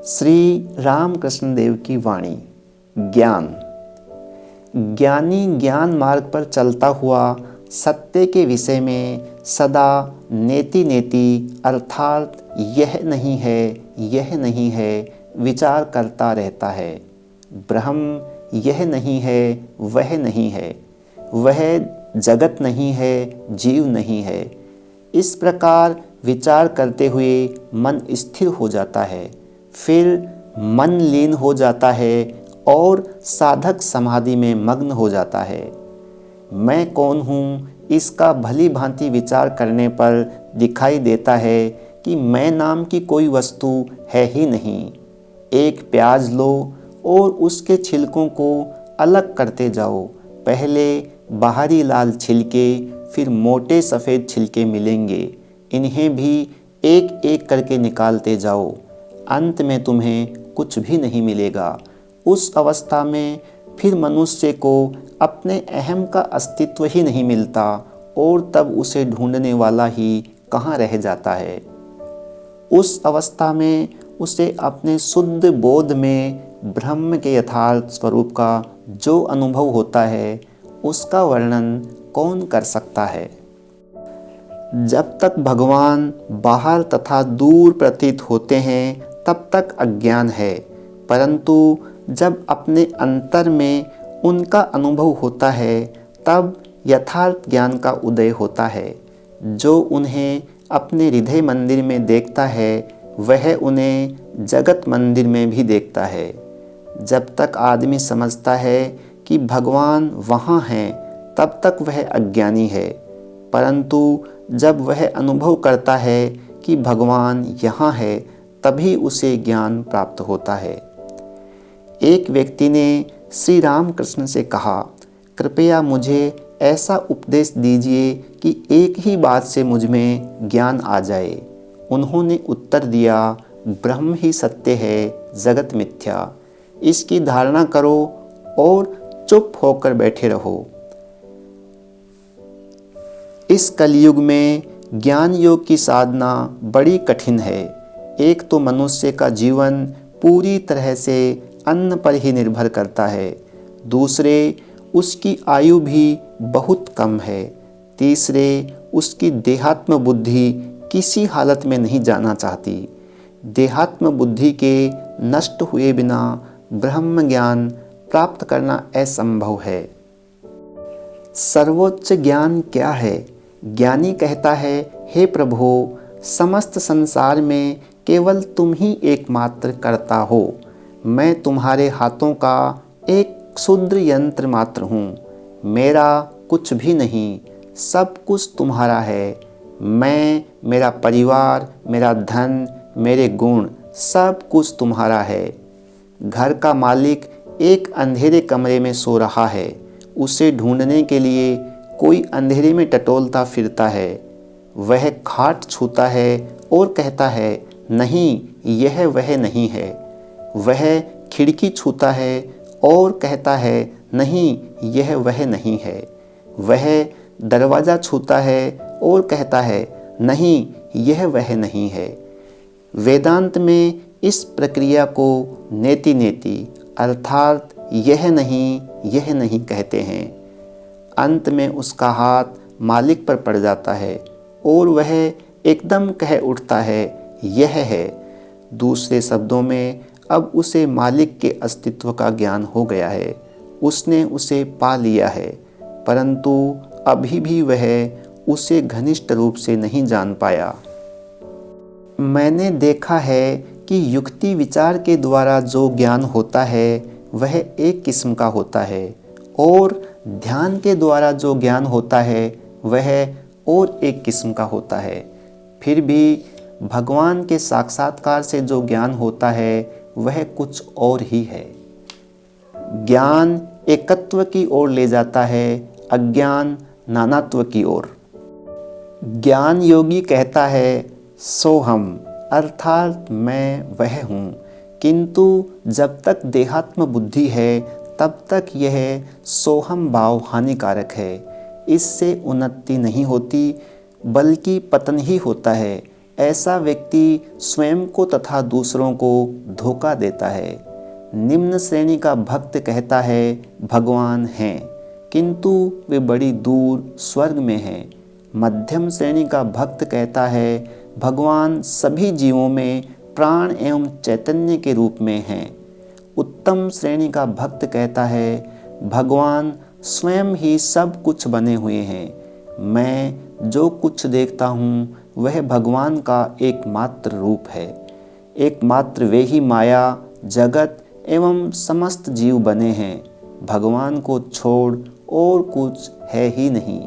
श्री रामकृष्ण देव की वाणी। ज्ञान। ज्ञानी ज्ञान मार्ग पर चलता हुआ सत्य के विषय में सदा नेति नेति अर्थात यह नहीं है, यह नहीं है विचार करता रहता है। ब्रह्म यह नहीं है, वह नहीं है, वह जगत नहीं है, जीव नहीं है। इस प्रकार विचार करते हुए मन स्थिर हो जाता है, फिर मन लीन हो जाता है और साधक समाधि में मग्न हो जाता है। मैं कौन हूँ, इसका भली भांति विचार करने पर दिखाई देता है कि मैं नाम की कोई वस्तु है ही नहीं। एक प्याज लो और उसके छिलकों को अलग करते जाओ। पहले बाहरी लाल छिलके, फिर मोटे सफ़ेद छिलके मिलेंगे। इन्हें भी एक एक करके निकालते जाओ। अंत में तुम्हें कुछ भी नहीं मिलेगा। उस अवस्था में फिर मनुष्य को अपने अहम का अस्तित्व ही नहीं मिलता और तब उसे ढूंढने वाला ही कहाँ रह जाता है। उस अवस्था में उसे अपने शुद्ध बोध में ब्रह्म के यथार्थ स्वरूप का जो अनुभव होता है, उसका वर्णन कौन कर सकता है। जब तक भगवान बाहर तथा दूर प्रतीत होते हैं तब तक अज्ञान है, परंतु जब अपने अंतर में उनका अनुभव होता है तब यथार्थ ज्ञान का उदय होता है। जो उन्हें अपने हृदय मंदिर में देखता है वह उन्हें जगत मंदिर में भी देखता है। जब तक आदमी समझता है कि भगवान वहाँ हैं तब तक वह अज्ञानी है, परंतु जब वह अनुभव करता है कि भगवान यहाँ है तभी उसे ज्ञान प्राप्त होता है। एक व्यक्ति ने श्री रामकृष्ण से कहा, कृपया मुझे ऐसा उपदेश दीजिए कि एक ही बात से मुझ में ज्ञान आ जाए। उन्होंने उत्तर दिया, ब्रह्म ही सत्य है, जगत मिथ्या। इसकी धारणा करो और चुप होकर बैठे रहो। इस कलयुग में ज्ञान योग की साधना बड़ी कठिन है। एक तो मनुष्य का जीवन पूरी तरह से अन्न पर ही निर्भर करता है, दूसरे उसकी आयु भी बहुत कम है, तीसरे उसकी देहात्म बुद्धि किसी हालत में नहीं जाना चाहती। देहात्म बुद्धि के नष्ट हुए बिना ब्रह्म ज्ञान प्राप्त करना असंभव है। सर्वोच्च ज्ञान क्या है? ज्ञानी कहता है, हे प्रभु, समस्त संसार में केवल तुम ही एकमात्र कर्ता हो। मैं तुम्हारे हाथों का एक क्षुद्र यंत्र मात्र हूँ। मेरा कुछ भी नहीं, सब कुछ तुम्हारा है। मैं, मेरा परिवार, मेरा धन, मेरे गुण, सब कुछ तुम्हारा है। घर का मालिक एक अंधेरे कमरे में सो रहा है। उसे ढूंढने के लिए कोई अंधेरे में टटोलता फिरता है। वह खाट छूता है और कहता है, नहीं, यह वह नहीं है। वह खिड़की छूता है और कहता है, नहीं, यह वह नहीं है। वह दरवाज़ा छूता है और कहता है, नहीं, यह वह नहीं है। वेदांत में इस प्रक्रिया को नेति नेति अर्थात यह नहीं कहते हैं। अंत में उसका हाथ मालिक पर पड़ जाता है और वह एकदम कह उठता है, यह है। दूसरे शब्दों में अब उसे मालिक के अस्तित्व का ज्ञान हो गया है। उसने उसे पा लिया है, परंतु अभी भी वह उसे घनिष्ठ रूप से नहीं जान पाया। मैंने देखा है कि युक्ति विचार के द्वारा जो ज्ञान होता है वह एक किस्म का होता है और ध्यान के द्वारा जो ज्ञान होता है वह और एक किस्म का होता है। फिर भी भगवान के साक्षात्कार से जो ज्ञान होता है वह कुछ और ही है। ज्ञान एकत्व की ओर ले जाता है, अज्ञान नानात्व की ओर। ज्ञान योगी कहता है, सोहम अर्थात मैं वह हूँ, किंतु जब तक देहात्म बुद्धि है तब तक यह सोहम भाव हानिकारक है। इससे उन्नति नहीं होती बल्कि पतन ही होता है। ऐसा व्यक्ति स्वयं को तथा दूसरों को धोखा देता है। निम्न श्रेणी का भक्त कहता है भगवान हैं, किंतु वे बड़ी दूर स्वर्ग में हैं। मध्यम श्रेणी का भक्त कहता है भगवान सभी जीवों में प्राण एवं चैतन्य के रूप में हैं। उत्तम श्रेणी का भक्त कहता है भगवान स्वयं ही सब कुछ बने हुए हैं। मैं जो कुछ देखता हूँ वह भगवान का एकमात्र रूप है। एकमात्र वे ही माया, जगत एवं समस्त जीव बने हैं। भगवान को छोड़ और कुछ है ही नहीं।